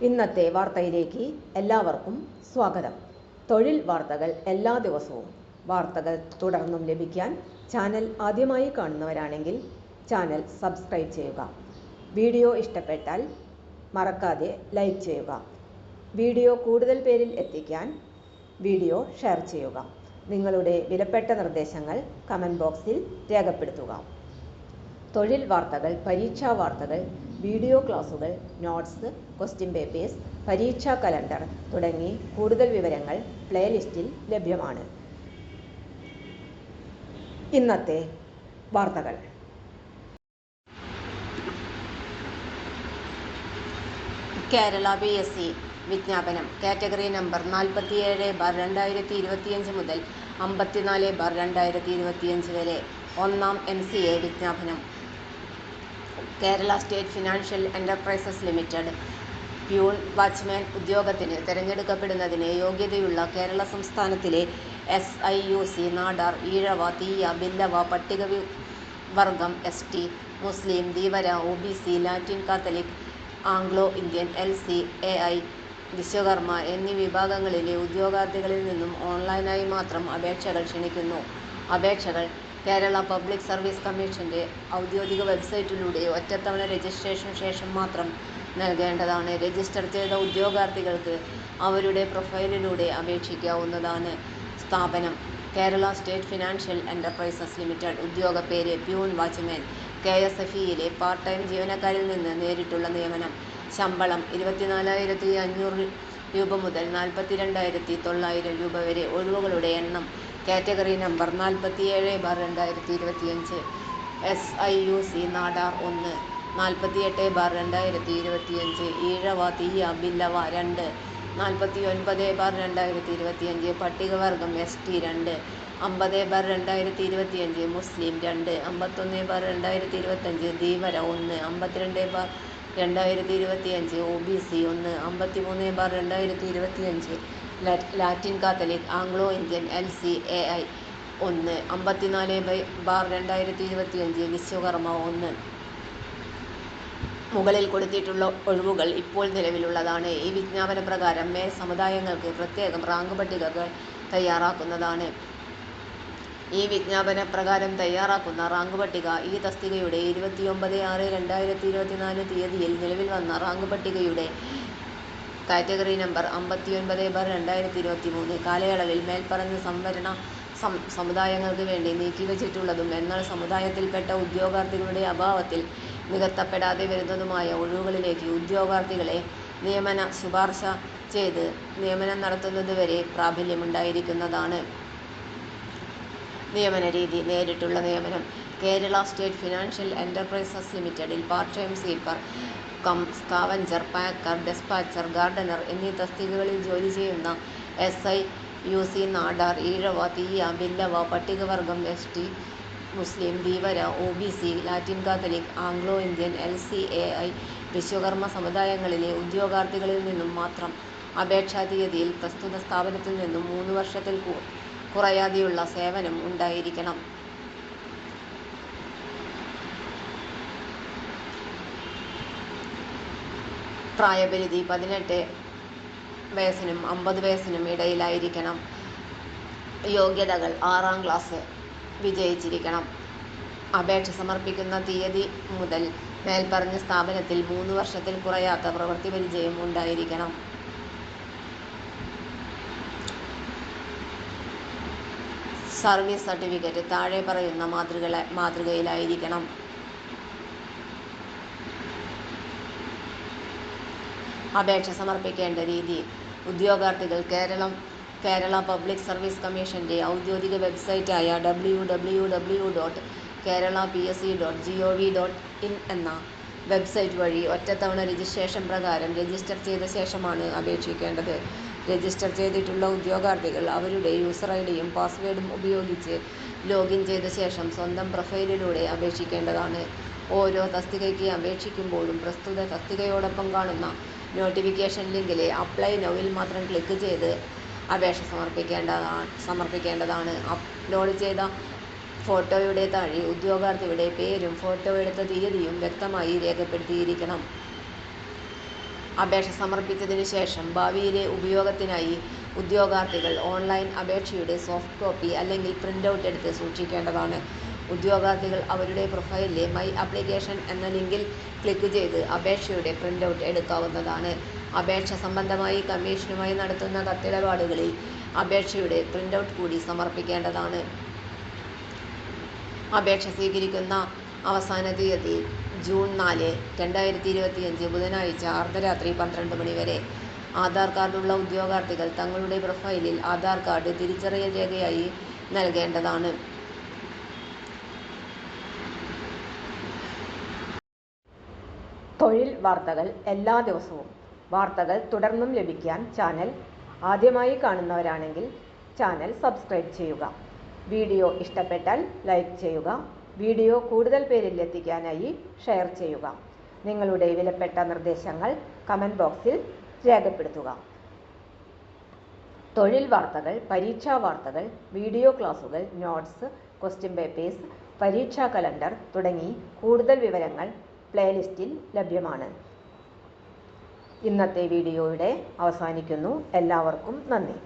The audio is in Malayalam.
ഇന്നത്തെ വാർത്തയിലേക്ക് എല്ലാവർക്കും സ്വാഗതം. തൊഴിൽ വാർത്തകൾ എല്ലാ ദിവസവും വാർത്തകൾ തുടർന്നും ലഭിക്കാൻ ചാനൽ ആദ്യമായി കാണുന്നവരാണെങ്കിൽ ചാനൽ സബ്സ്ക്രൈബ് ചെയ്യുക. വീഡിയോ ഇഷ്ടപ്പെട്ടാൽ മറക്കാതെ ലൈക്ക് ചെയ്യുക. വീഡിയോ കൂടുതൽ പേരിൽ എത്തിക്കാൻ വീഡിയോ ഷെയർ ചെയ്യുക. നിങ്ങളുടെ വിലപ്പെട്ട നിർദ്ദേശങ്ങൾ കമൻറ്റ് ബോക്സിൽ രേഖപ്പെടുത്തുക. തൊഴിൽ വാർത്തകൾ, പരീക്ഷാ വാർത്തകൾ, വീഡിയോ ക്ലാസുകൾ, നോട്ട്സ്, ക്വസ്റ്റ്യൻ പേപ്പേഴ്സ്, പരീക്ഷാ കലണ്ടർ തുടങ്ങി കൂടുതൽ വിവരങ്ങൾ പ്ലേലിസ്റ്റിൽ ലഭ്യമാണ്. ഇന്നത്തെ വാർത്തകൾ. കേരള PSC വിജ്ഞാപനം. കാറ്റഗറി നമ്പർ 47/2025 മുതൽ 54/2025 വരെ. ഒന്നാം MCA വിജ്ഞാപനം. Kerala state financial enterprises limited peon watchman ഉദ്യോഗത്തിന് തിരഞ്ഞെടുക്കപ്പെടുന്നതിന് യോഗ്യതയുള്ള കേരള സംസ്ഥാനത്തിലെ SIUC, നാടാർ, ഈഴവ, തീയ, ബില്ലവ, പട്ടികവർഗം, ST, മുസ്ലിം, Dheevara, OBC, Latin Catholic, Anglo Indian, LC, AI, Vishwakarma എന്നീ വിഭാഗങ്ങളിലെ ഉദ്യോഗാർത്ഥികളിൽ നിന്നും ഓൺലൈനായി മാത്രം അപേക്ഷകൾ ക്ഷണിക്കുന്നു. അപേക്ഷകൾ കേരള പബ്ലിക് സർവീസ് കമ്മീഷന്റെ ഔദ്യോഗിക വെബ്സൈറ്റിലൂടെ ഒറ്റത്തവണ രജിസ്ട്രേഷന് ശേഷം മാത്രം നൽകേണ്ടതാണ്. രജിസ്റ്റർ ചെയ്ത ഉദ്യോഗാർത്ഥികൾക്ക് അവരുടെ പ്രൊഫൈലിലൂടെ അപേക്ഷിക്കാവുന്നതാണ്. സ്ഥാപനം Kerala state financial enterprises limited. ഉദ്യോഗപ്പേര് പ്യൂൺ വാച്ച്മാൻ. KSFE-യിലെ പാർട്ട് ടൈം ജീവനക്കാരിൽ നിന്ന് നേരിട്ടുള്ള നിയമനം. ശമ്പളം 24,500 രൂപ മുതൽ 42,900 രൂപ വരെ. ഒഴിവുകളുടെ എണ്ണം. Category number 47/2025. SIUC, Nadar 1, 48/2025. Ezhava, Thiyya, Billava 2, 49/2025. പട്ടികവർഗം ST 2, 50/2025. മുസ്ലിം 2, 51/2025. Dheevara 1, 52/2025. OBC 1, 53/2025. Latin Catholic, Anglo Indian, LC, AI 1, 54/2025. Vishwakarma 1. മുകളിൽ കൊടുത്തിട്ടുള്ള ഒഴിവുകൾ ഇപ്പോൾ നിലവിലുള്ളതാണ്. ഈ വിജ്ഞാപന പ്രകാരം മേൽ സമുദായങ്ങൾക്ക് പ്രത്യേകം റാങ്ക് പട്ടികകൾ തയ്യാറാക്കുന്നതാണ്. ഈ വിജ്ഞാപന പ്രകാരം തയ്യാറാക്കുന്ന റാങ്ക് പട്ടിക ഈ തസ്തികയുടെ 29/6/2024 തീയതിയിൽ നിലവിൽ വന്ന റാങ്ക് പട്ടികയുടെ കാറ്റഗറി നമ്പർ 59/2023 കാലയളവിൽ മേൽപ്പറഞ്ഞ സംവരണ സമുദായങ്ങൾക്ക് വേണ്ടി നീക്കിവച്ചിട്ടുള്ളതും എന്നാൽ സമുദായത്തിൽപ്പെട്ട ഉദ്യോഗാർത്ഥികളുടെ അഭാവത്തിൽ നികത്തപ്പെടാതെ വരുന്നതുമായ ഒഴിവുകളിലേക്ക് ഉദ്യോഗാർത്ഥികളെ നിയമന ശുപാർശ ചെയ്ത് നിയമനം നടത്തുന്നതുവരെ പ്രാബല്യമുണ്ടായിരിക്കുന്നതാണ്. നിയമന രീതി. നേരിട്ടുള്ള നിയമനം. കേരള സ്റ്റേറ്റ് ഫിനാൻഷ്യൽ എന്റർപ്രൈസസ് ലിമിറ്റഡിൽ part time sweeper cum scavenger, packer, despatcher, gardener എന്നീ തസ്തികകളിൽ ജോലി ചെയ്യുന്ന SIUC, നാടാർ, ഈഴവ, തീയ, ബില്ലവ, പട്ടികവർഗം ST, മുസ്ലിം, Dheevara, OBC, Latin Catholic, Anglo Indian, LC, AI, Vishwakarma സമുദായങ്ങളിലെ ഉദ്യോഗാർത്ഥികളിൽ നിന്നും മാത്രം അപേക്ഷാ തീയതിയിൽ പ്രസ്തുത സ്ഥാപനത്തിൽ നിന്നും 3 വർഷത്തിൽ കുറയാതെയുള്ള സേവനം ഉണ്ടായിരിക്കണം. പ്രായപരിധി 18 വയസ്സിനും 50 വയസ്സിനും ഇടയിലായിരിക്കണം. യോഗ്യതകൾ 6ാം ക്ലാസ് വിജയിച്ചിരിക്കണം. അപേക്ഷ സമർപ്പിക്കുന്ന തീയതി മുതൽ മേൽപ്പറഞ്ഞ സ്ഥാപനത്തിൽ 3 വർഷത്തിൽ കുറയാത്ത പ്രവൃത്തി പരിചയം ഉണ്ടായിരിക്കണം. സർവീസ് സർട്ടിഫിക്കറ്റ് താഴെ പറയുന്ന മാതൃകയിലായിരിക്കണം. അപേക്ഷ സമർപ്പിക്കേണ്ട രീതി. ഉദ്യോഗാർത്ഥികൾ കേരള പബ്ലിക് സർവീസ് കമ്മീഷന്റെ ഔദ്യോഗിക വെബ്സൈറ്റായ www.keralapsc.gov.in എന്ന വെബ്സൈറ്റ് വഴി ഒറ്റത്തവണ രജിസ്ട്രേഷൻ പ്രകാരം രജിസ്റ്റർ ചെയ്ത ശേഷമാണ് അപേക്ഷിക്കേണ്ടത്. രജിസ്റ്റർ ചെയ്തിട്ടുള്ള ഉദ്യോഗാർത്ഥികൾ അവരുടെ യൂസർ IDയും പാസ്വേഡും ഉപയോഗിച്ച് ലോഗിൻ ചെയ്ത ശേഷം സ്വന്തം പ്രൊഫൈലിലൂടെ അപേക്ഷിക്കേണ്ടതാണ്. ഓരോ തസ്തികയ്ക്ക് അപേക്ഷിക്കുമ്പോഴും പ്രസ്തുത തസ്തികയോടൊപ്പം കാണുന്ന നോട്ടിഫിക്കേഷൻ ലിങ്കിലെ അപ്ലൈ നൗവിൽ മാത്രം ക്ലിക്ക് ചെയ്ത് അപേക്ഷ സമർപ്പിക്കേണ്ടതാണ്. അപ്ലോഡ് ചെയ്ത ഫോട്ടോയുടെ താഴെ ഉദ്യോഗാർത്ഥിയുടെ പേരും ഫോട്ടോ എടുത്ത തീയതിയും വ്യക്തമായി രേഖപ്പെടുത്തിയിരിക്കണം. അപേക്ഷ സമർപ്പിച്ചതിനു ശേഷം ഭാവിയിലെ ഉപയോഗത്തിനായി ഉദ്യോഗാർത്ഥികൾ ഓൺലൈൻ അപേക്ഷയുടെ സോഫ്റ്റ് കോപ്പി അല്ലെങ്കിൽ പ്രിന്റ് ഔട്ട് എടുത്ത് സൂക്ഷിക്കേണ്ടതാണ്. ഉദ്യോഗാർത്ഥികൾ അവരുടെ പ്രൊഫൈലിലെ മൈ ആപ്ലിക്കേഷൻ എന്ന ലിങ്കിൽ ക്ലിക്ക് ചെയ്ത് അപേക്ഷയുടെ പ്രിന്റ് ഔട്ട് എടുക്കാവുന്നതാണ്. അപേക്ഷ സംബന്ധമായി കമ്മീഷനുമായി നടത്തുന്ന കത്തിടപാടുകളിൽ അപേക്ഷയുടെ പ്രിന്റ് ഔട്ട് കൂടി സമർപ്പിക്കേണ്ടതാണ്. അപേക്ഷ സ്വീകരിക്കുന്ന അവസാന തീയതി ജൂൺ 4, 2025 ബുധനാഴ്ച അർദ്ധരാത്രി 12 മണി വരെ. ആധാർ കാർഡുള്ള ഉദ്യോഗാർത്ഥികൾ തങ്ങളുടെ പ്രൊഫൈലിൽ ആധാർ കാർഡ് തിരിച്ചറിയൽ രേഖയായി നൽകേണ്ടതാണ്. തൊഴിൽ വാർത്തകൾ എല്ലാ ദിവസവും. വാർത്തകൾ തുടർന്നും ലഭിക്കാൻ ചാനൽ ആദ്യമായി കാണുന്നവരാണെങ്കിൽ ചാനൽ സബ്സ്ക്രൈബ് ചെയ്യുക. വീഡിയോ ഇഷ്ടപ്പെട്ടാൽ ലൈക്ക് ചെയ്യുക. വീഡിയോ കൂടുതൽ പേരിൽ എത്തിക്കാനായി ഷെയർ ചെയ്യുക. നിങ്ങളുടെ വിലപ്പെട്ട നിർദ്ദേശങ്ങൾ കമൻറ്റ് ബോക്സിൽ രേഖപ്പെടുത്തുക. തൊഴിൽ വാർത്തകൾ, പരീക്ഷാ വാർത്തകൾ, വീഡിയോ ക്ലാസുകൾ, നോട്ട്സ്, ക്വസ്റ്റ്യൻ പേപ്പേഴ്സ്, പരീക്ഷാ കലണ്ടർ തുടങ്ങി കൂടുതൽ വിവരങ്ങൾ പ്ലേലിസ്റ്റിൽ ലഭ്യമാണ്. ഇന്നത്തെ വീഡിയോ ഇവിടെ അവസാനിക്കുന്നു. എല്ലാവർക്കും നന്ദി.